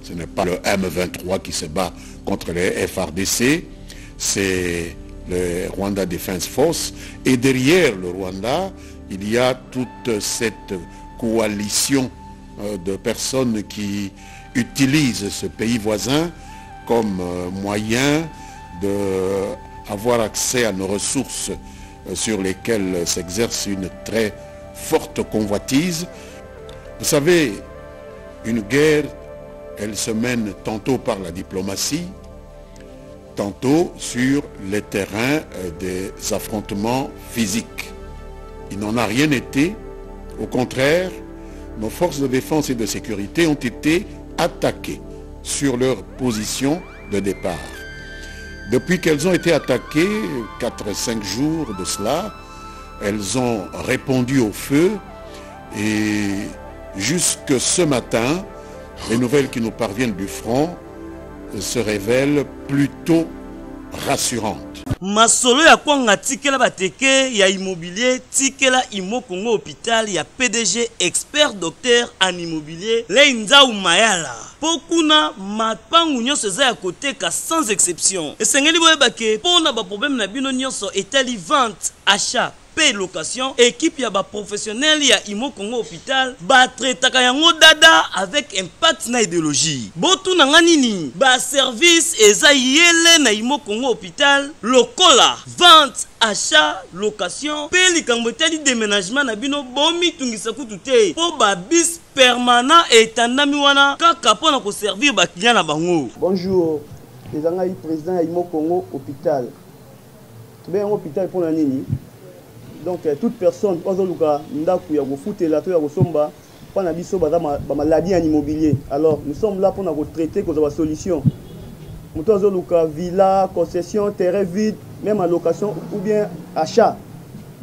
Ce n'est pas le M23 qui se bat contre les FRDC, c'est le Rwanda Defense Force. Et derrière le Rwanda, il y a toute cette coalition de personnes qui utilisent ce pays voisin comme moyen d'avoir accès à nos ressources sur lesquelles s'exerce une très forte convoitise. Vous savez, une guerre, elle se mène tantôt par la diplomatie, tantôt sur les terrains des affrontements physiques. Il n'en a rien été. Au contraire, nos forces de défense et de sécurité ont été attaquées sur leur position de départ. Depuis qu'elles ont été attaquées, 4-5 jours de cela, elles ont répondu au feu et jusque ce matin, les nouvelles qui nous parviennent du front se révèlent plutôt rassurantes. Masolo ya kwanga tikela bateke ya immobilier tikela Imo Congo hôpital ya PDG expert docteur en immobilier Leinza Umayala. Pokuna mapangu nyonso za ya koteka sans exception. Esengeli boyebake pona ba problème na bino nyonso etali vente, achat, paie location, équipe ya ba professionnel ya Imo Congo hôpital ba traitaka yango dada avec impact na idéologie. Botu na nganini ba service eza yele na Imo Congo hôpital lokola vente, achat, location, paie likambo etali déménagement na bino bomi tungisa kutu te po ba bis permanent etandami wana kaka pona ko servir ba client na bango. Bonjour, les angai président Imo Congo hôpital. Tu bien hôpital pour la nini? Donc toute personne ozoluka ndaku ya kofutela to ya kosomba pana biso baza ba maladie en immobilier. Alors nous sommes là pour nous traiter cause de solution. Muto ozoluka villa, concession, terrain vide, même en location ou bien achat.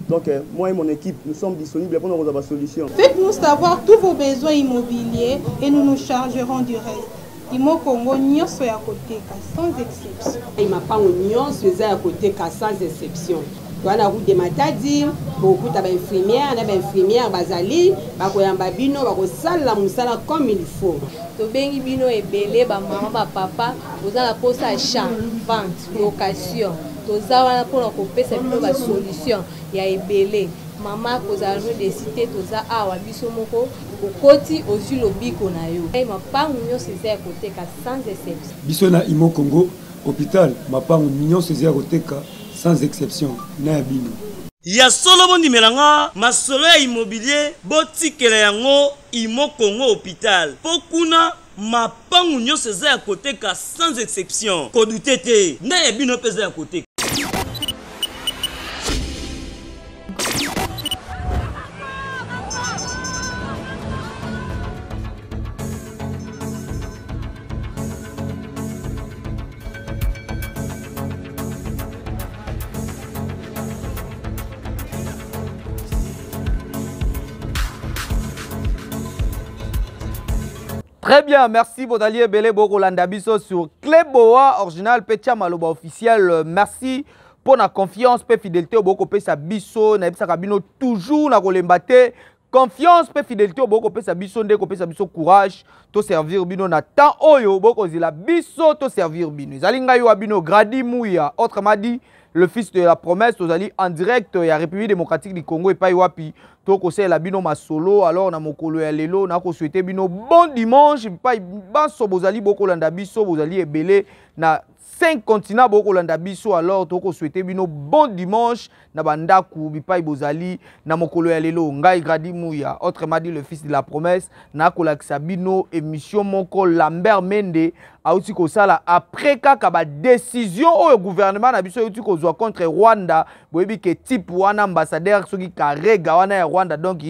Donc moi et mon équipe nous sommes disponibles pour nous avoir solution. Faites-nous savoir tous vos besoins immobiliers et nous nous chargerons du reste. Imo Congo nyonso ya koteka sans exception. Mapango nyonso ya koteka sans exception. Wana route de Matadi, beaucoup d'infirmières, d'infirmières bazali, bakoyamba bino bakosala musala comme il faut. To bengi bino ebele ba maman ba papa, ozala posa achat, vente, location. Toza wana pour kopesa bino ba solution ya ebele. Mama kozala no de cité toza awa biso moko okoti ozu lobiko na yo. Mapangu nyonso ya koteka sans exception. Biso na Imo Congo hôpital, mapangu nyonso ya koteka sans exception na bino. Ya solo bondi melanga masolo ya immobilier botikela yango Imo Congo hôpital. Pokuna mapangu nyonso za ya koteka sans exception. Kodutete na ya bino peza ya koteka. Très bien, merci Bodalier Belé Bokolanda Biso sur Cléboa original Petia Maloba officiel. Merci pour la confiance et fidélité au Boko Pesa Biso na Ebisa Kabino toujours na kolembate. Confiance et fidélité au Boko Pesa Biso ndeko Pesa Biso courage to servir bino na temps oyo Boko zila Biso to servir bino. Zalinga yo abino Gradi Mouya autrement dit le fils de la promesse tozali en direct ya République démocratique du Congo et pas wapi to kose la bino masolo alors na mokolo ya lelo na ko souhaiter bino bon dimanche pas baso bozali boko landa biso bozali ebele na 5 continents boko landa biso alors to ko souhaiter bino bon dimanche na bandaku bipai bozali na mokolo ya lelo ngai Gradi Mouya autrement dit le fils de la promesse na ko lakisa bino émission moko Lambert Mende auti ko sala après kaka ba décision au gouvernement na biso auti ko zwa contre Rwanda boyebi ke type wana ambassadeur soki karega wana ya Rwanda donc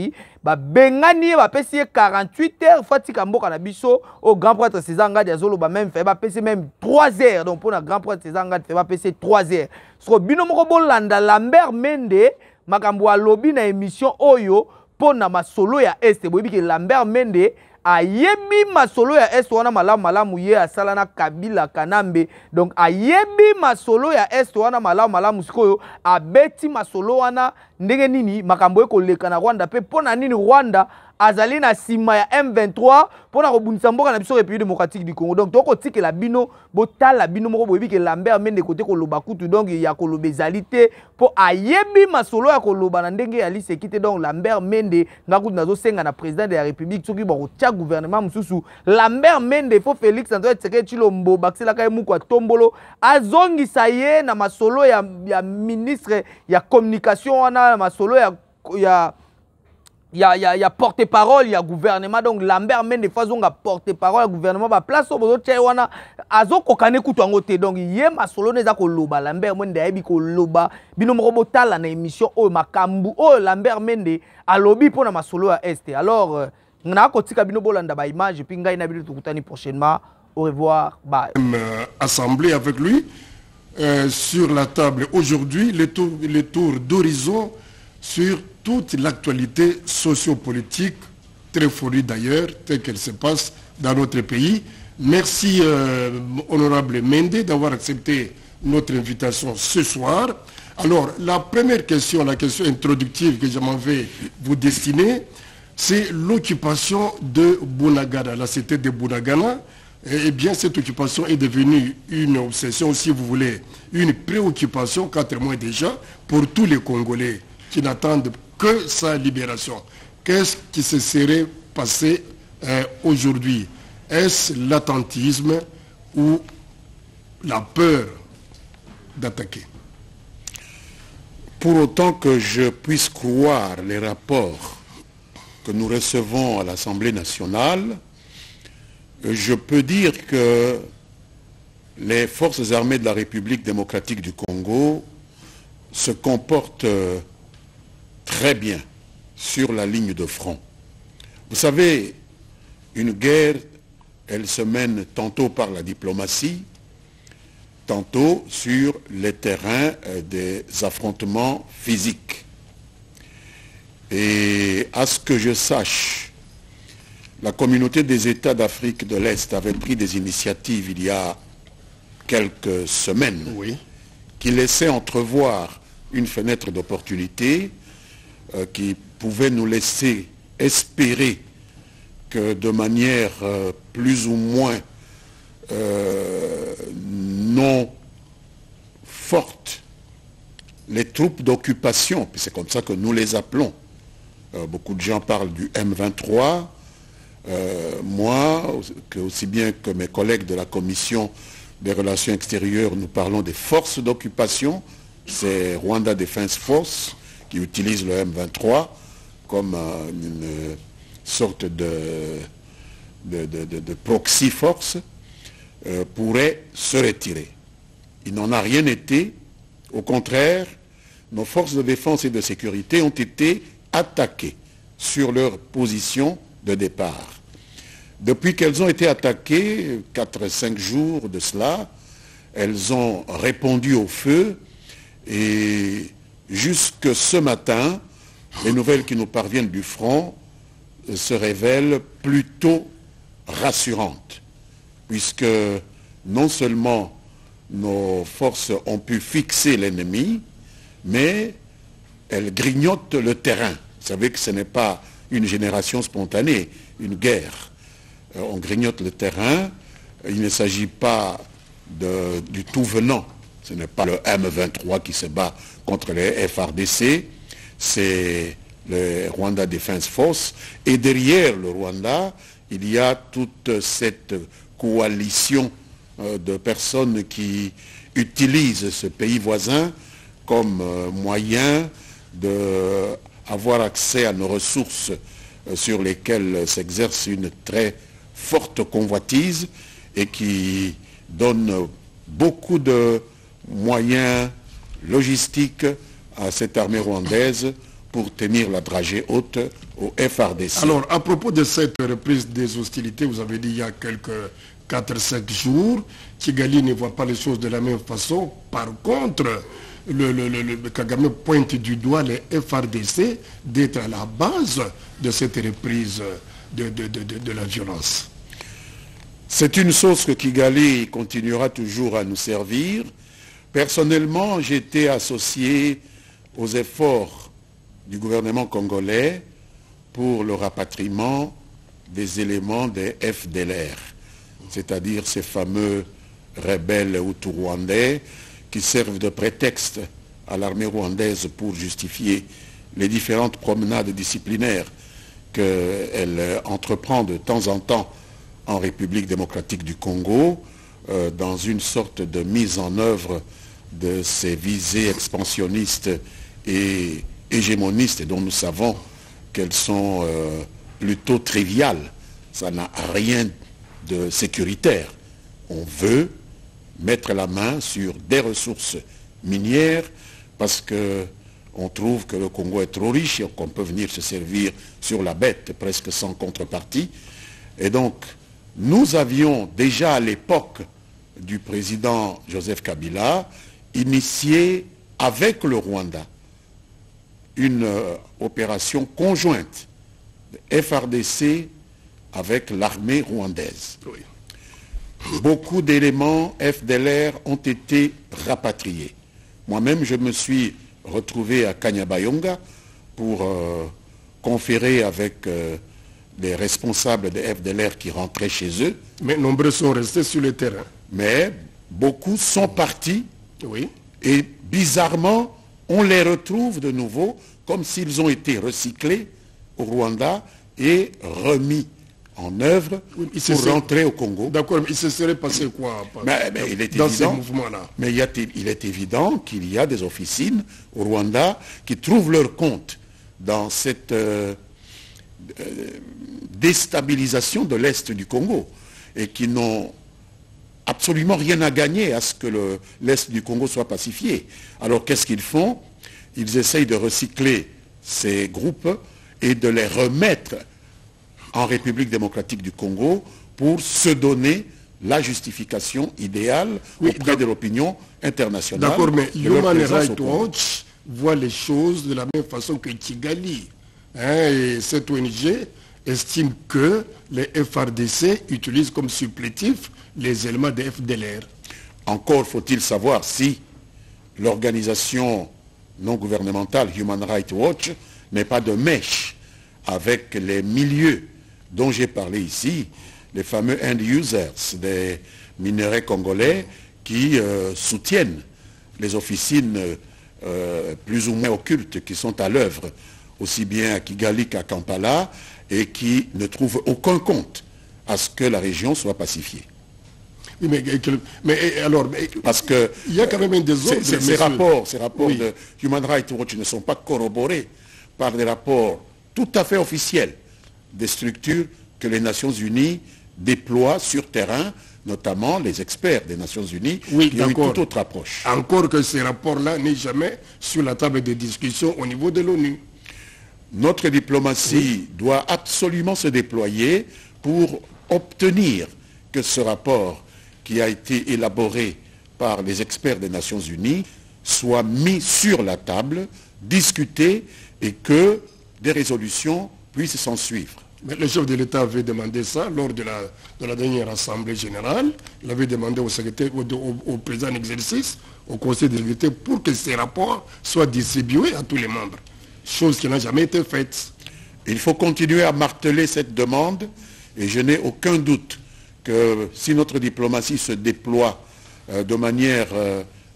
ba bengani ba pesi 48 heures fatika mboka na biso au grand prêtre César Ngadi azolo ba même fait ba pesi même 3 heures donc pour na grand prêtre César Ngadi fait ba pesi 3 heures so bino moko bolanda Lambert Mende makambo alobi na émission oyo pona masolo ya este boyebi ke Lambert Mende ayebi masolo ya est wana malamu ye asala na Kabila Kanambe donc ayebi masolo ya est wana malamu sikoyo abeti masolo wana ndenge nini makambo ekoleka na Rwanda pe pona nini Rwanda azali na sima ya M23 pour na kobundisa mboka na biso République démocratique du Congo. Donc toko tikela bino botala bino moko boyebi ke Lambert Mende côté koloba kutu donc ya koloba ezali te po ayebi masolo ya koloba na ndenge ya lisekite. Donc Lambert Mende ngakutu nazo senga na président de la République soki ba kotia gouvernement mususu Lambert Mende fo Félix Antoine Tshisekedi Tshilombo bakisela ka muku atombolo azongisa ye na masolo ya ministre ya communication wana masolo ya porte-parole ya gouvernement. Donc Lambert Mende fazonga porte-parole ya gouvernement ba place obozo tshai wana azokokane kutu ango te. Donc ye masolo neza koloba Lambert Mende ayebi koloba bino moko botala na émission oyo makambu oyo Lambert Mende alobi pona masolo ya este. Alors na kotika bino bolanda ba image puis ngai na bino tukutani prochainement. Au revoir, bye. Assemblée avec lui sur la table aujourd'hui les tours d'horizon sur toute l'actualité sociopolitique, très fournie d'ailleurs, telle qu'elle se passe dans notre pays. Merci, honorable Mende, d'avoir accepté notre invitation ce soir. Alors, la première question, la question introductive que je m'en vais vous destiner, c'est l'occupation de Bunagana, la cité de Bunagana. Eh bien, cette occupation est devenue une obsession, si vous voulez, une préoccupation, 4 mois déjà, pour tous les Congolais qui n'attendent que sa libération. Qu'est-ce qui se serait passé aujourd'hui? Est-ce l'attentisme ou la peur d'attaquer? Pour autant que je puisse croire les rapports que nous recevons à l'Assemblée nationale, je peux dire que les forces armées de la République démocratique du Congo se comportent très bien sur la ligne de front. Vous savez, une guerre, elle se mène tantôt par la diplomatie, tantôt sur les terrains des affrontements physiques. Et à ce que je sache, la communauté des États d'Afrique de l'Est avait pris des initiatives il y a quelques semaines, oui, qui laissaient entrevoir une fenêtre d'opportunité qui pouvait nous laisser espérer que de manière plus ou moins non forte, les troupes d'occupation, puis c'est comme ça que nous les appelons, beaucoup de gens parlent du M23, moi, aussi bien que mes collègues de la Commission des Relations Extérieures, nous parlons des forces d'occupation, c'est Rwanda Defense Force qui utilise le M23 comme une sorte de proxy force, pourrait se retirer. Il n'en a rien été. Au contraire, nos forces de défense et de sécurité ont été attaquées sur leur position de départ. Depuis qu'elles ont été attaquées, 4-5 jours de cela, elles ont répondu au feu et jusque ce matin, les nouvelles qui nous parviennent du front se révèlent plutôt rassurantes, puisque non seulement nos forces ont pu fixer l'ennemi, mais elles grignotent le terrain. Vous savez que ce n'est pas une génération spontanée, une guerre. On grignote le terrain, il ne s'agit pas du tout venant. Ce n'est pas le M23 qui se bat contre les FRDC, c'est le Rwanda Defense Force. Et derrière le Rwanda, il y a toute cette coalition de personnes qui utilisent ce pays voisin comme moyen d'avoir accès à nos ressources sur lesquelles s'exerce une très forte convoitise et qui donne beaucoup de moyens logistiques à cette armée rwandaise pour tenir la dragée haute au FRDC. Alors, à propos de cette reprise des hostilités, vous avez dit il y a quelques 4-5 jours, Kigali ne voit pas les choses de la même façon. Par contre, le Kagame pointe du doigt les FRDC d'être à la base de cette reprise de la violence. C'est une sauce que Kigali continuera toujours à nous servir. Personnellement, j'étais associé aux efforts du gouvernement congolais pour le rapatriement des éléments des FDLR, c'est-à-dire ces fameux rebelles hutu-rwandais qui servent de prétexte à l'armée rwandaise pour justifier les différentes promenades disciplinaires qu'elle entreprend de temps en temps en République démocratique du Congo, dans une sorte de mise en œuvre de ces visées expansionnistes et hégémonistes dont nous savons qu'elles sont plutôt triviales. Ça n'a rien de sécuritaire. On veut mettre la main sur des ressources minières parce qu'on trouve que le Congo est trop riche et qu'on peut venir se servir sur la bête presque sans contrepartie. Et donc, nous avions déjà à l'époque du président Joseph Kabila initié avec le Rwanda une opération conjointe de FARDC avec l'armée rwandaise. Oui. Beaucoup d'éléments FDLR ont été rapatriés. Moi-même, je me suis retrouvé à Kanyabayonga pour conférer avec les responsables des FDLR qui rentraient chez eux. Mais nombreux sont restés sur le terrain. Mais beaucoup sont partis. Oui. Et bizarrement, on les retrouve de nouveau comme s'ils ont été recyclés au Rwanda et remis en œuvre pour rentrer au Congo. D'accord, mais il se serait passé quoi il est dans évident, ces mouvements-là? Mais il est évident qu'il y a des officines au Rwanda qui trouvent leur compte dans cette déstabilisation de l'Est du Congo et qui n'ont absolument rien à gagner à ce que l'Est du Congo soit pacifié. Alors qu'est-ce qu'ils font? Ils essayent de recycler ces groupes et de les remettre en République démocratique du Congo pour se donner la justification idéale auprès de l'opinion internationale. D'accord, mais Human Rights Watch voit les choses de la même façon que Kigali. Et cette ONG estime que les FARDC utilisent comme supplétif les éléments des FDLR. Encore faut-il savoir si l'organisation non gouvernementale Human Rights Watch n'est pas de mèche avec les milieux dont j'ai parlé ici, les fameux end users des minerais congolais qui soutiennent les officines plus ou moins occultes qui sont à l'œuvre, aussi bien à Kigali qu'à Kampala, et qui ne trouvent aucun compte à ce que la région soit pacifiée. Oui, mais alors, parce que il y a quand même un désordre. Ces rapports de Human Rights Watch ne sont pas corroborés par des rapports tout à fait officiels des structures que les Nations Unies déploient sur terrain, notamment les experts des Nations Unies, qui ont une toute autre approche. Encore que ces rapports-là n'aient jamais sur la table de discussion au niveau de l'ONU. Notre diplomatie doit absolument se déployer pour obtenir que ce rapport qui a été élaboré par les experts des Nations Unies soit mis sur la table, discuté et que des résolutions puissent s'en suivre. Mais le chef de l'État avait demandé ça lors de la dernière Assemblée générale. Il avait demandé au président en exercice, au Conseil de sécurité, pour que ces rapports soient distribués à tous les membres. Chose qui n'a jamais été faite. Il faut continuer à marteler cette demande et je n'ai aucun doute que si notre diplomatie se déploie de manière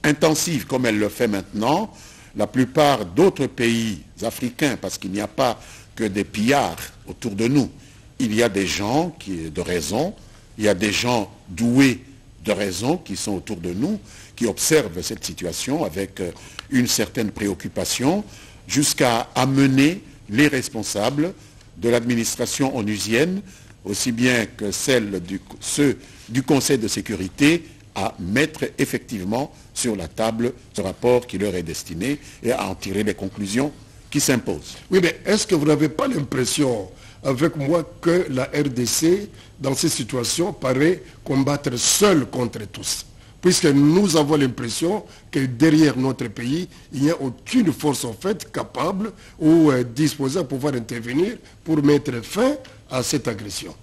intensive comme elle le fait maintenant, la plupart d'autres pays africains, parce qu'il n'y a pas que des pillards autour de nous, il y a des gens de raison, il y a des gens doués de raison qui sont autour de nous, qui observent cette situation avec une certaine préoccupation, jusqu'à amener les responsables de l'administration onusienne, aussi bien que ceux du Conseil de sécurité, à mettre effectivement sur la table ce rapport qui leur est destiné et à en tirer les conclusions qui s'imposent. Oui, mais est-ce que vous n'avez pas l'impression, avec moi, que la RDC, dans ces situations, paraît combattre seule contre tous? Puisque nous avons l'impression que derrière notre pays, il n'y a aucune force en fait capable ou disposée à pouvoir intervenir pour mettre fin à cette agression.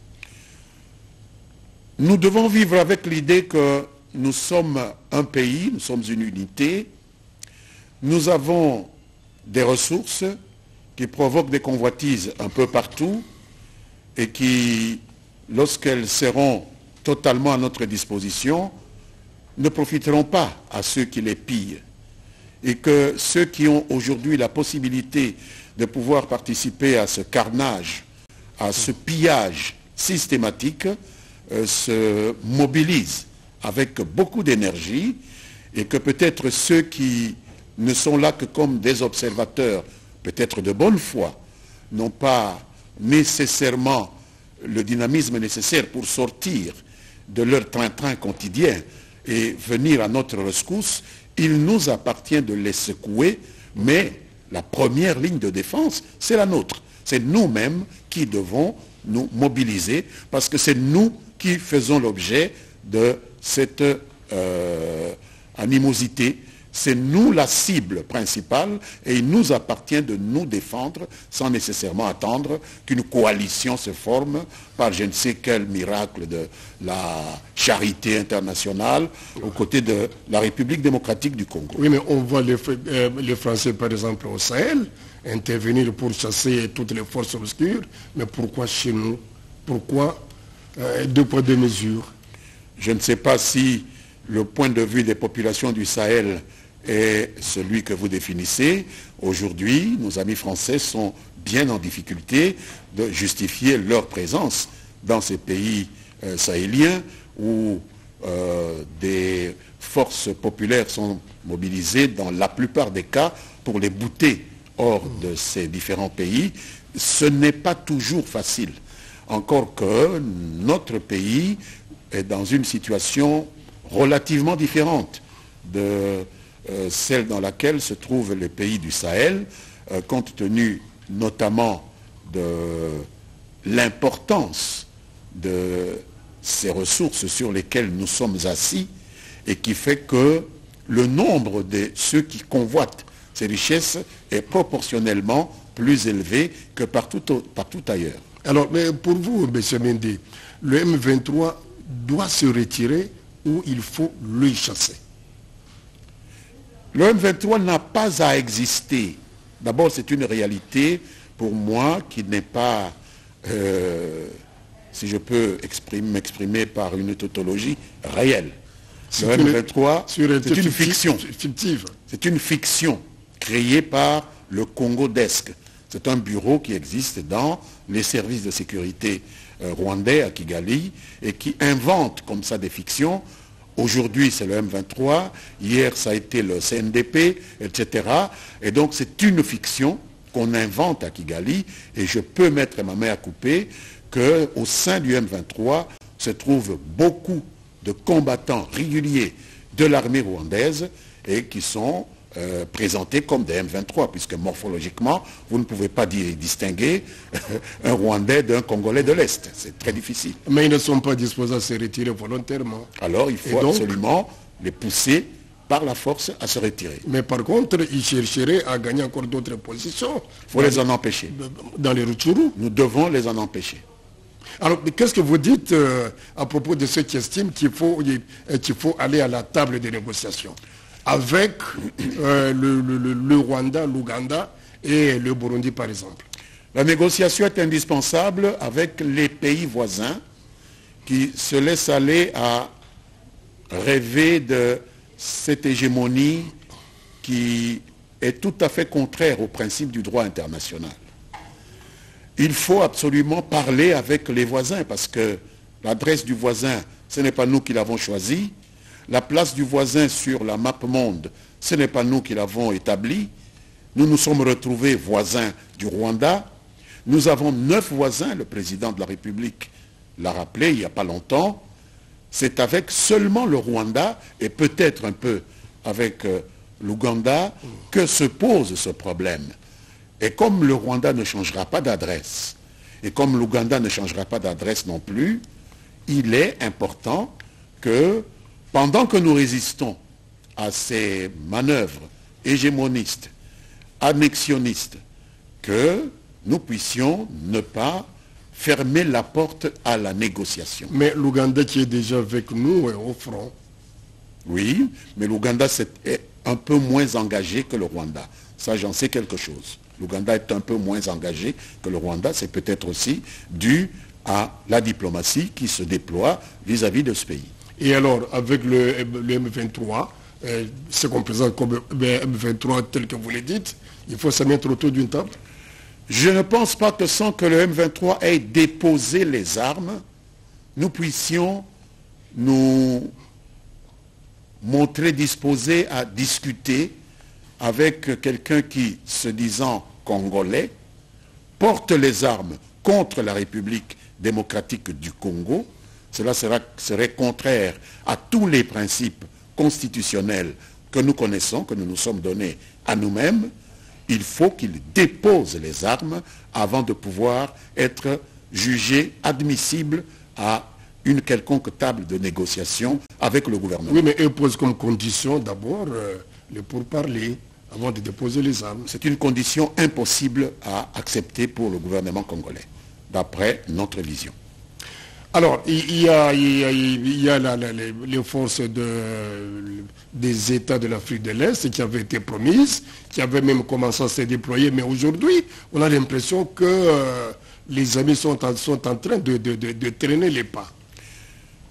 Nous devons vivre avec l'idée que nous sommes un pays, nous sommes une unité, nous avons des ressources qui provoquent des convoitises un peu partout et qui, lorsqu'elles seront totalement à notre disposition, ne profiteront pas à ceux qui les pillent. Et que ceux qui ont aujourd'hui la possibilité de pouvoir participer à ce carnage, à ce pillage systématique, se mobilisent avec beaucoup d'énergie et que peut-être ceux qui ne sont là que comme des observateurs, peut-être de bonne foi, n'ont pas nécessairement le dynamisme nécessaire pour sortir de leur train-train quotidien et venir à notre rescousse, il nous appartient de les secouer, mais la première ligne de défense, c'est la nôtre. C'est nous-mêmes qui devons nous mobiliser, parce que c'est nous qui faisons l'objet de cette animosité. C'est nous la cible principale et il nous appartient de nous défendre sans nécessairement attendre qu'une coalition se forme par je ne sais quel miracle de la charité internationale aux côtés de la République démocratique du Congo. Oui, mais on voit les Français, par exemple, au Sahel, intervenir pour chasser toutes les forces obscures. Mais pourquoi chez nous? Pourquoi deux poids, deux mesures? Je ne sais pas si le point de vue des populations du Sahel est celui que vous définissez. Aujourd'hui, nos amis français sont bien en difficulté de justifier leur présence dans ces pays sahéliens où des forces populaires sont mobilisées dans la plupart des cas pour les bouter hors de ces différents pays. Ce n'est pas toujours facile. Encore que notre pays est dans une situation relativement différente de celle dans laquelle se trouvent les pays du Sahel, compte tenu notamment de l'importance de ces ressources sur lesquelles nous sommes assis et qui fait que le nombre de ceux qui convoitent ces richesses est proportionnellement plus élevé que partout ailleurs. Alors, mais pour vous, M. Mendy, le M23 doit se retirer ou il faut le chasser? Le M23 n'a pas à exister. D'abord, c'est une réalité pour moi qui n'est pas, si je peux m'exprimer par une tautologie, réelle. Le M23, c'est une fiction. C'est une fiction créée par le Congo-desque. C'est un bureau qui existe dans les services de sécurité rwandais à Kigali et qui invente comme ça des fictions. Aujourd'hui, c'est le M23, hier, ça a été le CNDP, etc. Et donc, c'est une fiction qu'on invente à Kigali, et je peux mettre ma main à couper qu'au sein du M23 se trouvent beaucoup de combattants réguliers de l'armée rwandaise et qui sont présentés comme des M23, puisque morphologiquement, vous ne pouvez pas distinguer un Rwandais d'un Congolais de l'Est. C'est très difficile. Mais ils ne sont pas disposés à se retirer volontairement. Alors il faut absolument les pousser par la force à se retirer. Mais par contre, ils chercheraient à gagner encore d'autres positions. Il faut les en empêcher. Dans les Rutshuru. Nous devons les en empêcher. Alors, qu'est-ce que vous dites à propos de ceux qui estiment qu'il faut aller à la table des négociations avec le Rwanda, l'Ouganda et le Burundi, par exemple? La négociation est indispensable avec les pays voisins qui se laissent aller à rêver de cette hégémonie qui est tout à fait contraire au principe du droit international. Il faut absolument parler avec les voisins parce que l'adresse du voisin, ce n'est pas nous qui l'avons choisie. La place du voisin sur la map monde, ce n'est pas nous qui l'avons établie. Nous nous sommes retrouvés voisins du Rwanda. Nous avons 9 voisins, le président de la République l'a rappelé il n'y a pas longtemps. C'est avec seulement le Rwanda et peut-être un peu avec l'Ouganda que se pose ce problème. Et comme le Rwanda ne changera pas d'adresse, et comme l'Ouganda ne changera pas d'adresse non plus, il est important que, pendant que nous résistons à ces manœuvres hégémonistes, annexionnistes, que nous puissions ne pas fermer la porte à la négociation. Mais l'Ouganda qui est déjà avec nous est au front. Oui, mais l'Ouganda est un peu moins engagé que le Rwanda. Ça, j'en sais quelque chose. l'Ouganda est un peu moins engagé que le Rwanda. C'est peut-être aussi dû à la diplomatie qui se déploie vis-à-vis de ce pays. Et alors, avec le M23, ce qu'on présente comme M23 tel que vous le dites, il faut se mettre autour d'une table? Je ne pense pas que sans que le M23 ait déposé les armes, nous puissions nous montrer disposés à discuter avec quelqu'un qui, se disant congolais, porte les armes contre la République démocratique du Congo. Cela serait contraire à tous les principes constitutionnels que nous connaissons, que nous nous sommes donnés à nous-mêmes. Il faut qu'il dépose les armes avant de pouvoir être jugé admissible à une quelconque table de négociation avec le gouvernement. Oui, mais eux posent comme condition d'abord le pourparler avant de déposer les armes. C'est une condition impossible à accepter pour le gouvernement congolais, d'après notre vision. Alors, il y a les forces des États de l'Afrique de l'Est qui avaient été promises, qui avaient même commencé à se déployer, mais aujourd'hui, on a l'impression que les amis sont en train de traîner les pas.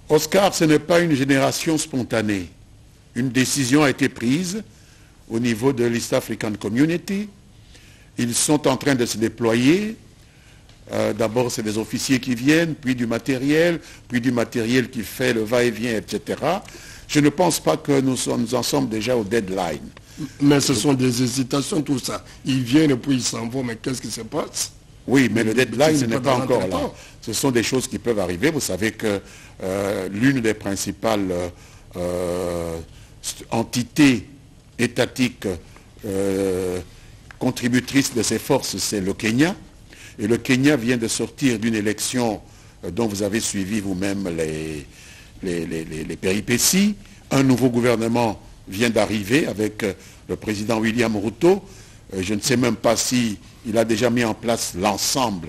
Oscar, ce n'est pas une génération spontanée. Une décision a été prise au niveau de l'East African Community. Ils sont en train de se déployer. D'abord, c'est des officiers qui viennent, puis du matériel qui fait le va-et-vient, etc. Je ne pense pas que nous en sommes déjà au deadline. Mais ce sont des hésitations, tout ça. Ils viennent et puis ils s'en vont, mais qu'est-ce qui se passe? Oui, mais le deadline n'est pas encore là. Ce sont des choses qui peuvent arriver. Vous savez que l'une des principales entités étatiques contributrices de ces forces, c'est le Kenya. Et le Kenya vient de sortir d'une élection dont vous avez suivi vous-même les péripéties. Un nouveau gouvernement vient d'arriver avec le président William Ruto. Je ne sais même pas s'il a déjà mis en place l'ensemble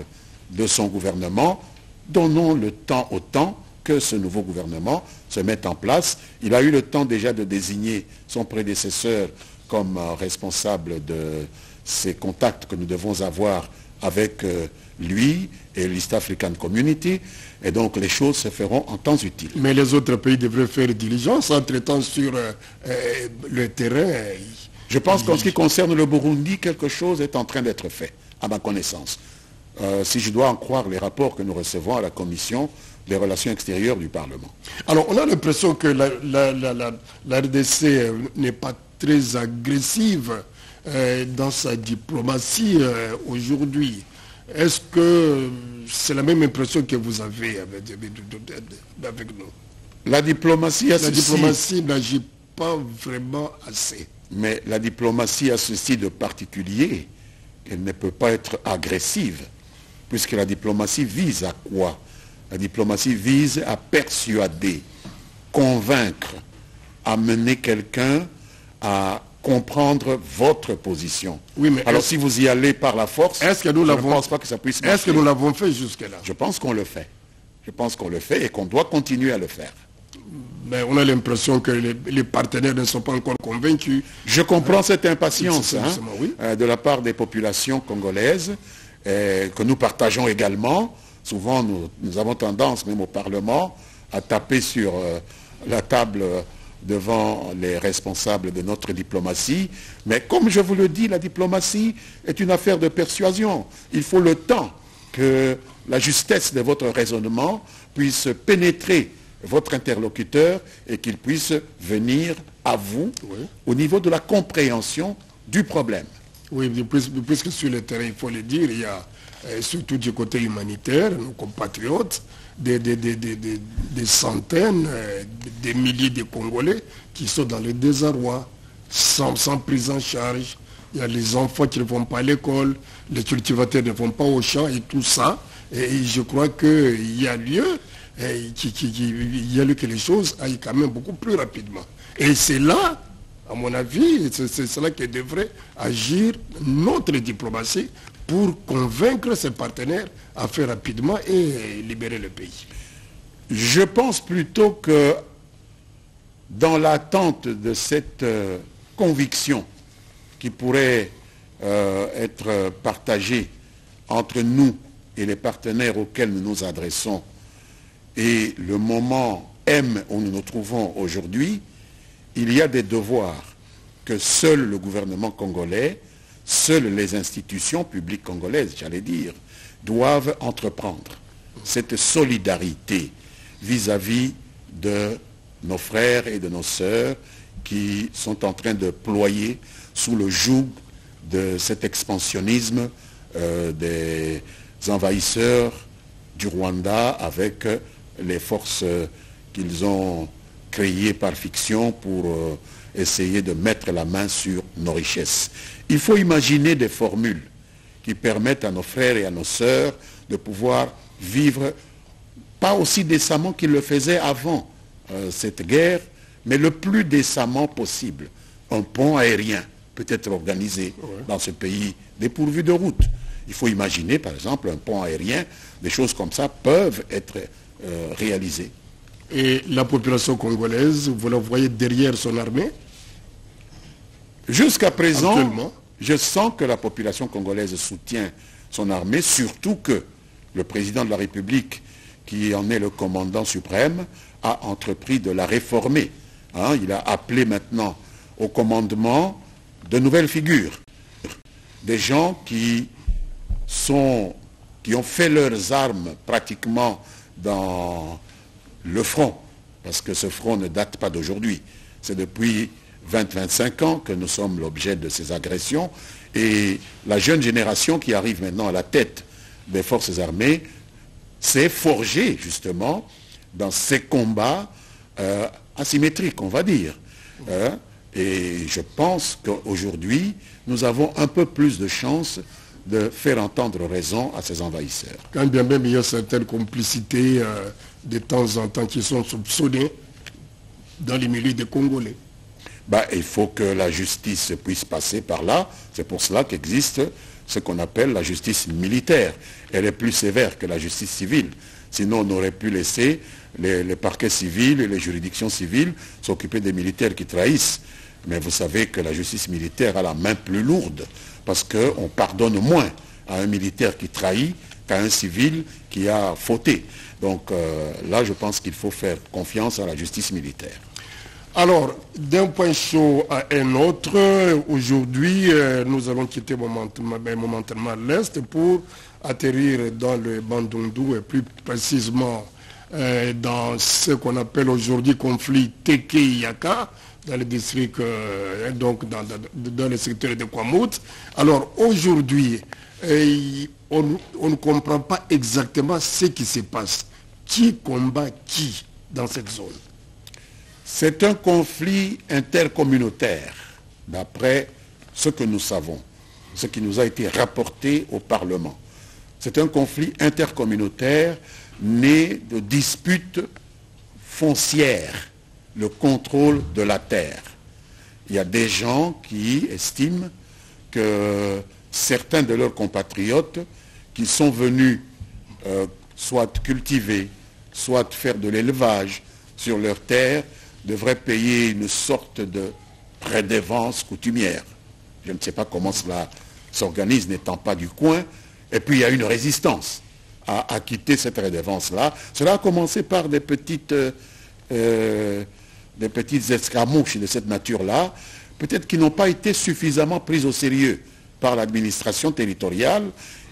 de son gouvernement. Donnons le temps au temps que ce nouveau gouvernement se mette en place. Il a eu le temps déjà de désigner son prédécesseur comme responsable de ces contacts que nous devons avoir avec lui et l'East African Community, et donc les choses se feront en temps utile. Mais les autres pays devraient faire diligence en traitant sur le terrain. Je pense qu'en ce qui concerne le Burundi, quelque chose est en train d'être fait, à ma connaissance. Si je dois en croire les rapports que nous recevons à la Commission des relations extérieures du Parlement. Alors, on a l'impression que la RDC n'est pas très agressive dans sa diplomatie aujourd'hui. Est-ce que c'est la même impression que vous avez avec nous? La diplomatie n'agit pas vraiment assez. Mais la diplomatie a ceci de particulier qu'elle ne peut pas être agressive, puisque la diplomatie vise à quoi? La diplomatie vise à persuader, convaincre, amener quelqu'un à comprendre votre position. Oui, mais alors si vous y allez par la force, je ne pense pas que ça puisse marcher. Est-ce que nous l'avons fait jusque-là? Je pense qu'on le fait. Je pense qu'on le fait et qu'on doit continuer à le faire. Mais on a l'impression que les partenaires ne sont pas encore convaincus. Je comprends cette impatience oui. De la part des populations congolaises, que nous partageons également. Souvent, nous avons tendance, même au Parlement, à taper sur la table devant les responsables de notre diplomatie. Mais comme je vous le dis, la diplomatie est une affaire de persuasion. Il faut le temps que la justesse de votre raisonnement puisse pénétrer votre interlocuteur et qu'il puisse venir à vous au niveau de la compréhension du problème. Oui, puisque sur le terrain, il faut le dire, il y a surtout du côté humanitaire, nos compatriotes, des centaines, des milliers de Congolais qui sont dans le désarroi, sans prise en charge. Il y a les enfants qui ne vont pas à l'école, les cultivateurs ne vont pas au champ et tout ça. Et je crois qu'il y a lieu, que les choses aillent quand même beaucoup plus rapidement. Et c'est là, à mon avis, c'est là que devrait agir notre diplomatie pour convaincre ses partenaires à faire rapidement et libérer le pays. Je pense plutôt que dans l'attente de cette conviction qui pourrait être partagé entre nous et les partenaires auxquels nous nous adressons et le moment M où nous nous trouvons aujourd'hui, il y a des devoirs que seul le gouvernement congolais, seules les institutions publiques congolaises, j'allais dire, doivent entreprendre. Cette solidarité vis-à-vis de nos frères et de nos sœurs qui sont en train de ployer sous le joug de cet expansionnisme des envahisseurs du Rwanda avec les forces qu'ils ont créées par fiction pour essayer de mettre la main sur nos richesses. Il faut imaginer des formules qui permettent à nos frères et à nos sœurs de pouvoir vivre pas aussi décemment qu'ils le faisaient avant cette guerre, mais le plus décemment possible. Un pont aérien peut être organisé dans ce pays dépourvu de route. Il faut imaginer, par exemple, un pont aérien, des choses comme ça peuvent être réalisées. Et la population congolaise, vous la voyez derrière son armée? Jusqu'à présent, je sens que la population congolaise soutient son armée, surtout que le président de la République, qui en est le commandant suprême, a entrepris de la réformer. Il a appelé maintenant au commandement de nouvelles figures. Des gens qui ont fait leurs armes pratiquement dans le front, parce que ce front ne date pas d'aujourd'hui. C'est depuis 20-25 ans que nous sommes l'objet de ces agressions, et la jeune génération qui arrive maintenant à la tête des forces armées s'est forgée justement dans ces combats asymétriques, on va dire. Et je pense qu'aujourd'hui, nous avons un peu plus de chances de faire entendre raison à ces envahisseurs. Quand bien même il y a certaines complicités de temps en temps qui sont soupçonnées dans les milieux des Congolais. Il faut que la justice puisse passer par là. C'est pour cela qu'existe ce qu'on appelle la justice militaire. Elle est plus sévère que la justice civile. Sinon, on aurait pu laisser les parquets civils et les juridictions civiles s'occuper des militaires qui trahissent. Mais vous savez que la justice militaire a la main plus lourde, parce qu'on pardonne moins à un militaire qui trahit qu'à un civil qui a fauté. Donc là, je pense qu'il faut faire confiance à la justice militaire. Alors, d'un point chaud à un autre, aujourd'hui, nous allons quitter momentanément l'Est pour atterrir dans le Bandundu, et plus précisément dans ce qu'on appelle aujourd'hui conflit Teke-Yaka, dans le district, donc dans le secteur de Kwamout. Alors aujourd'hui, on ne comprend pas exactement ce qui se passe. Qui combat qui dans cette zone? C'est un conflit intercommunautaire, d'après ce que nous savons, ce qui nous a été rapporté au Parlement. C'est un conflit intercommunautaire né de disputes foncières, le contrôle de la terre. Il y a des gens qui estiment que certains de leurs compatriotes qui sont venus soit cultiver, soit faire de l'élevage sur leurs terres, devraient payer une sorte de redevance coutumière. Je ne sais pas comment cela s'organise n'étant pas du coin. Et puis il y a une résistance à quitter cette redevance-là. Cela a commencé par des petites escarmouches de cette nature-là, peut-être qui n'ont pas été suffisamment prises au sérieux par l'administration territoriale,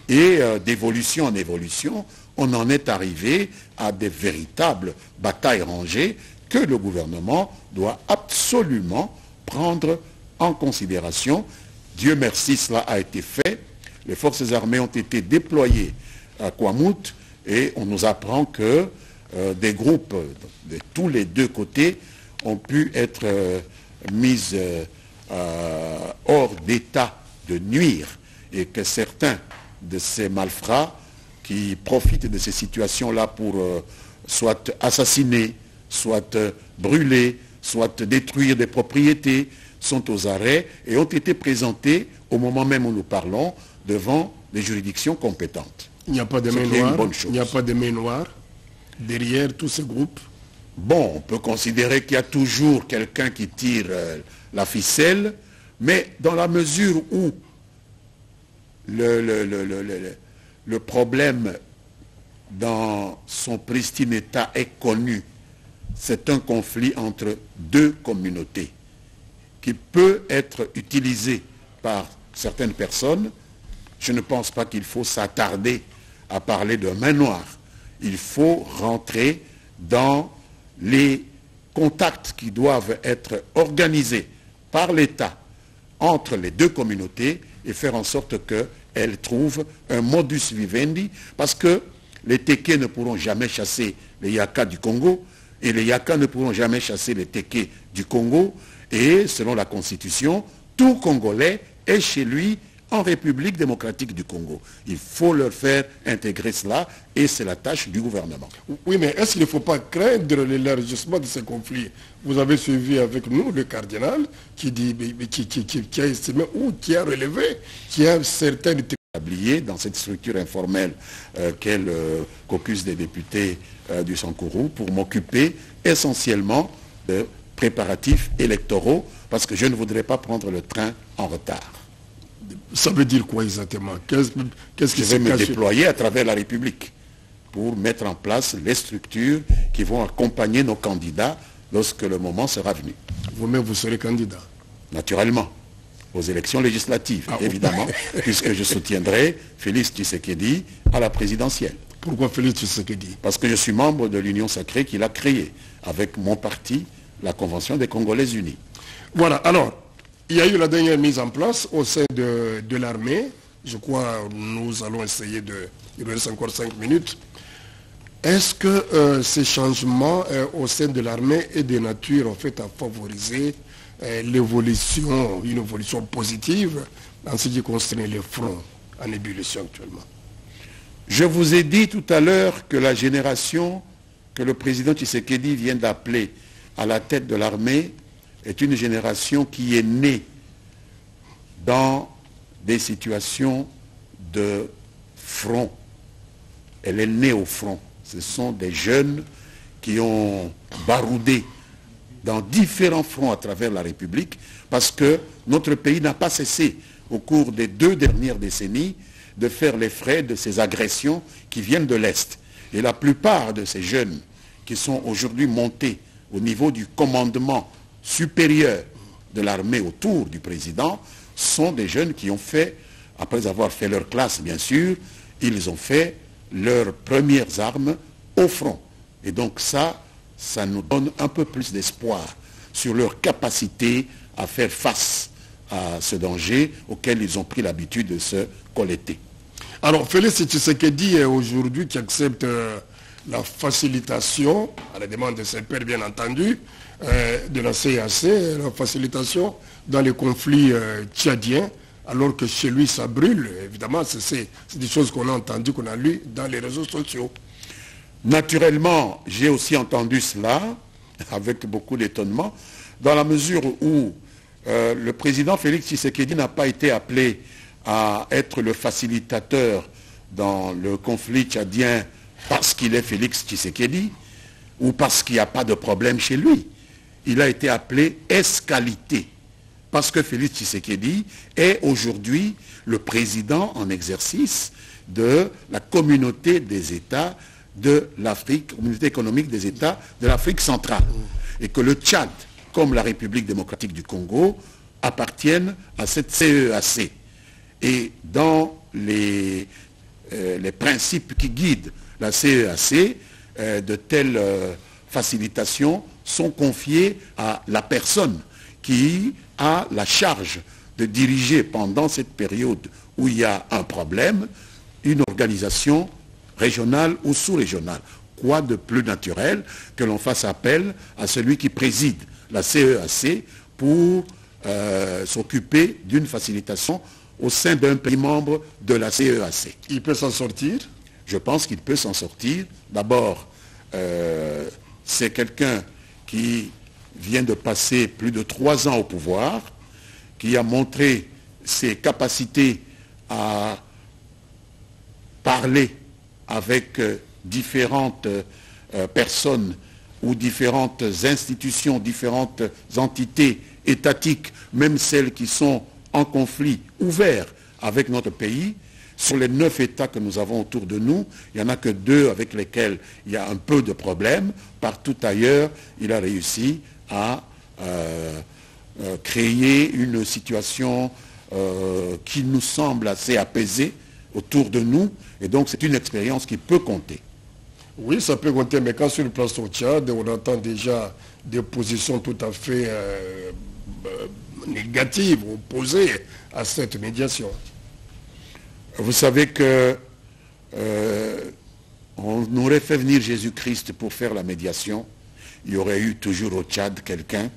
et d'évolution en évolution, on en est arrivé à des véritables batailles rangées que le gouvernement doit absolument prendre en considération. Dieu merci, cela a été fait. Les forces armées ont été déployées à Kwamout et on nous apprend que des groupes de tous les deux côtés ont pu être mis hors d'état de nuire, et que certains de ces malfrats qui profitent de ces situations-là pour soit assassiner, soit brûler, soit détruire des propriétés, sont aux arrêts et ont été présentés au moment même où nous parlons devant les juridictions compétentes. Il n'y a pas de main noire, il n'y a pas de main noire derrière tous ces groupes. Bon, on peut considérer qu'il y a toujours quelqu'un qui tire la ficelle, mais dans la mesure où le problème dans son pristine état est connu. C'est un conflit entre deux communautés qui peut être utilisé par certaines personnes. Je ne pense pas qu'il faut s'attarder à parler de main noire. Il faut rentrer dans les contacts qui doivent être organisés par l'État entre les deux communautés et faire en sorte qu'elles trouvent un modus vivendi, parce que les Tékés ne pourront jamais chasser les Yakas du Congo et les Yakas ne pourront jamais chasser les Tékés du Congo, et selon la Constitution, tout Congolais est chez lui en République démocratique du Congo. Il faut leur faire intégrer cela et c'est la tâche du gouvernement. Oui, mais est-ce qu'il ne faut pas craindre l'élargissement de ces conflits? Vous avez suivi avec nous le cardinal qui a estimé ou qui a relevé qu'il y a certaines dans cette structure informelle qu'est le caucus des députés du Sankourou pour m'occuper essentiellement de préparatifs électoraux parce que je ne voudrais pas prendre le train en retard. Ça veut dire quoi exactement? Qu'est-ce qui Je vais me déployer à travers la République pour mettre en place les structures qui vont accompagner nos candidats lorsque le moment sera venu. Vous-même, vous serez candidat? Naturellement, aux élections législatives, évidemment, puisque je soutiendrai Félix Tshisekedi à la présidentielle. Pourquoi Félix Tshisekedi? Parce que je suis membre de l'Union sacrée qu'il a créée avec mon parti, la Convention des Congolais Unis. Voilà, alors, il y a eu la dernière mise en place au sein de l'armée. Je crois que nous allons essayer de... Il reste encore 5 minutes. Est-ce que ces changements au sein de l'armée est de nature en fait à favoriser l'évolution, une évolution positive en ce qui concerne les fronts en ébullition actuellement? Je vous ai dit tout à l'heure que la génération que le président Tshisekedi vient d'appeler à la tête de l'armée est une génération qui est née dans des situations de front. Elle est née au front. Ce sont des jeunes qui ont baroudé dans différents fronts à travers la République parce que notre pays n'a pas cessé au cours des 2 dernières décennies de faire les frais de ces agressions qui viennent de l'Est. Et la plupart de ces jeunes qui sont aujourd'hui montés au niveau du commandement supérieur de l'armée autour du président sont des jeunes qui ont fait, après avoir fait leur classe bien sûr, ils ont fait leurs premières armes au front. Et donc ça nous donne un peu plus d'espoir sur leur capacité à faire face à ce danger auquel ils ont pris l'habitude de se collecter. Alors Félix Tshisekedi est aujourd'hui qui accepte la facilitation, à la demande de ses pairs bien entendu, de la CAC, la facilitation dans les conflits tchadiens, alors que chez lui ça brûle. Évidemment, c'est des choses qu'on a entendues, qu'on a lues dans les réseaux sociaux. Naturellement, j'ai aussi entendu cela avec beaucoup d'étonnement, dans la mesure où le président Félix Tshisekedi n'a pas été appelé à être le facilitateur dans le conflit tchadien parce qu'il est Félix Tshisekedi ou parce qu'il n'y a pas de problème chez lui. Il a été appelé escalité parce que Félix Tshisekedi est aujourd'hui le président en exercice de la communauté des États de l'Afrique, communauté économique des États de l'Afrique centrale. Et que le Tchad, comme la République démocratique du Congo, appartiennent à cette CEAC. Et dans les principes qui guident la CEAC, de telles facilitations sont confiées à la personne qui a la charge de diriger pendant cette période où il y a un problème, une organisation régionale ou sous-régionale. Quoi de plus naturel que l'on fasse appel à celui qui préside la CEAC pour s'occuper d'une facilitation au sein d'un pays membre de la CEAC. Il peut s'en sortir? Je pense qu'il peut s'en sortir. D'abord, c'est quelqu'un qui vient de passer plus de 3 ans au pouvoir, qui a montré ses capacités à parler avec différentes personnes ou différentes institutions, différentes entités étatiques, même celles qui sont en conflit ouvert avec notre pays. Sur les 9 États que nous avons autour de nous, il n'y en a que 2 avec lesquels il y a un peu de problème. Partout ailleurs, il a réussi à créer une situation qui nous semble assez apaisée autour de nous. Et donc, c'est une expérience qui peut compter. Oui, ça peut compter, mais quand sur le plan au Tchad, on entend déjà des positions tout à fait négatives, opposées à cette médiation. Vous savez que on aurait fait venir Jésus-Christ pour faire la médiation. Il y aurait eu toujours au Tchad quelqu'un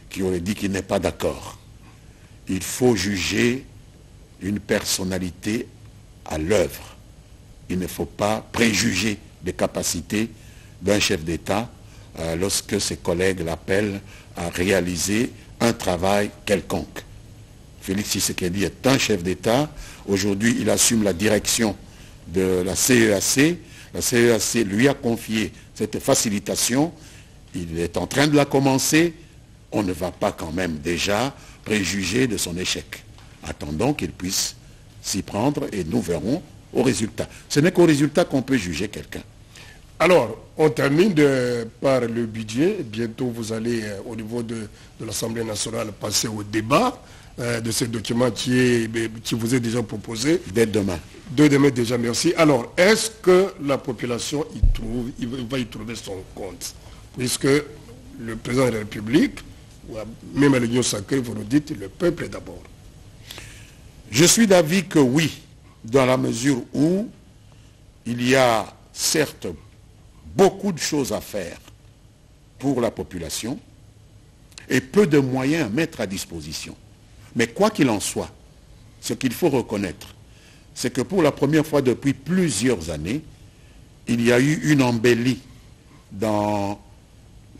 qui aurait dit qu'il n'est pas d'accord. Il faut juger une personnalité à l'œuvre. Il ne faut pas préjuger des capacités d'un chef d'État lorsque ses collègues l'appellent à réaliser un travail quelconque. Félix Tshisekedi est un chef d'État. Aujourd'hui, il assume la direction de la CEAC. La CEAC lui a confié cette facilitation. Il est en train de la commencer. On ne va pas quand même déjà préjuger de son échec. Attendons qu'il puisse s'y prendre et nous verrons au résultat. Ce n'est qu'au résultat qu'on peut juger quelqu'un. Alors, on termine par le budget. Bientôt, vous allez, au niveau de l'Assemblée nationale, passer au débat de ce document qui vous est déjà proposé. Dès demain. Dès demain déjà, merci. Alors, est-ce que la population va y trouver son compte? Puisque le président de la République, même à l'Union sacrée, vous nous dites, le peuple d'abord. Je suis d'avis que oui, dans la mesure où il y a certes beaucoup de choses à faire pour la population et peu de moyens à mettre à disposition. Mais quoi qu'il en soit, ce qu'il faut reconnaître, c'est que pour la première fois depuis plusieurs années, il y a eu une embellie dans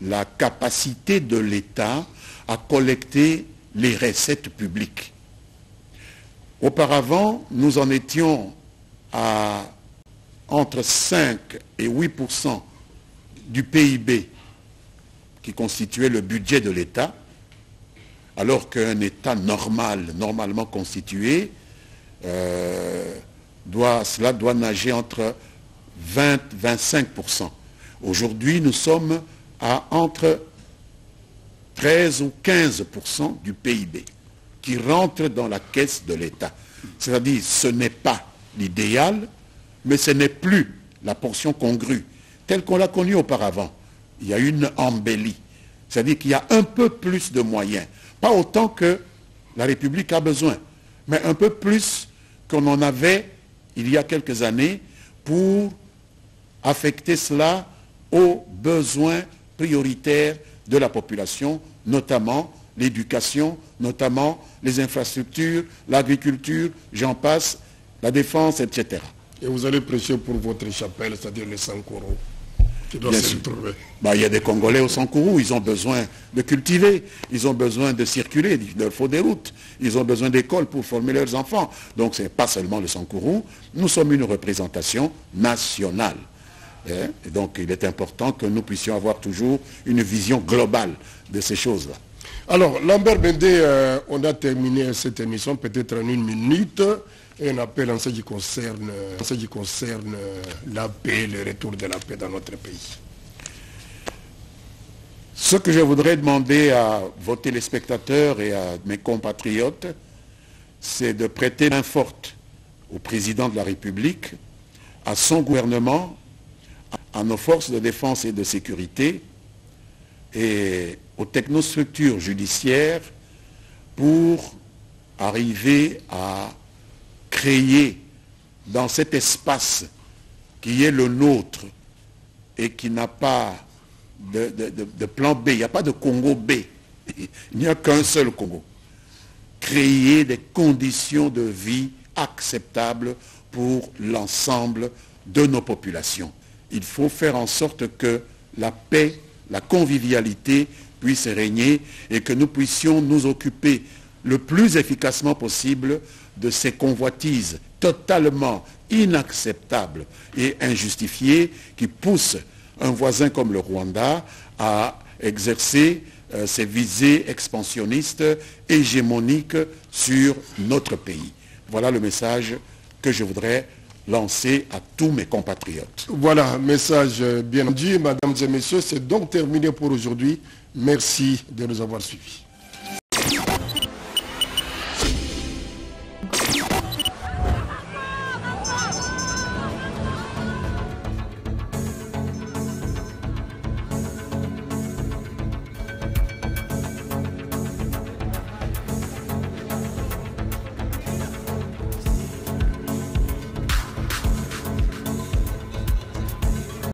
la capacité de l'État à collecter les recettes publiques. Auparavant, nous en étions à entre 5 et 8% du PIB qui constituait le budget de l'État, alors qu'un État normalement constitué, cela doit nager entre 20 et 25%. Aujourd'hui, nous sommes à entre 13 ou 15% du PIB qui rentre dans la caisse de l'État. C'est-à-dire, ce n'est pas l'idéal, mais ce n'est plus la portion congrue, telle qu'on l'a connue auparavant. Il y a une embellie. C'est-à-dire qu'il y a un peu plus de moyens. Pas autant que la République a besoin, mais un peu plus qu'on en avait il y a quelques années pour affecter cela aux besoins prioritaires de la population, notamment l'éducation, notamment les infrastructures, l'agriculture, j'en passe, la défense, etc. Et vous allez prêcher pour votre chapelle, c'est-à-dire les Sankourou, qui doivent se retrouver. Il y a des Congolais au Sankourou, ils ont besoin de cultiver, ils ont besoin de circuler, il leur faut des routes, ils ont besoin d'écoles pour former leurs enfants. Donc ce n'est pas seulement le Sankourou, nous sommes une représentation nationale. Et donc il est important que nous puissions avoir toujours une vision globale de ces choses-là. Alors, Lambert Bendé, on a terminé cette émission peut-être en 1 minute. Et un appel en ce qui concerne la paix, le retour de la paix dans notre pays. Ce que je voudrais demander à vos téléspectateurs et à mes compatriotes, c'est de prêter main forte au président de la République, à son gouvernement, à nos forces de défense et de sécurité et aux technostructures judiciaires pour arriver à créer dans cet espace qui est le nôtre et qui n'a pas de plan B, il n'y a pas de Congo B, il n'y a qu'un seul Congo. Créer des conditions de vie acceptables pour l'ensemble de nos populations. Il faut faire en sorte que la paix, la convivialité puisse régner et que nous puissions nous occuper le plus efficacement possible de ces convoitises totalement inacceptables et injustifiées qui poussent un voisin comme le Rwanda à exercer ses visées expansionnistes hégémoniques sur notre pays. Voilà le message que je voudrais lancer à tous mes compatriotes. Voilà, message bien entendu, mesdames et messieurs. C'est donc terminé pour aujourd'hui. Merci de nous avoir suivis.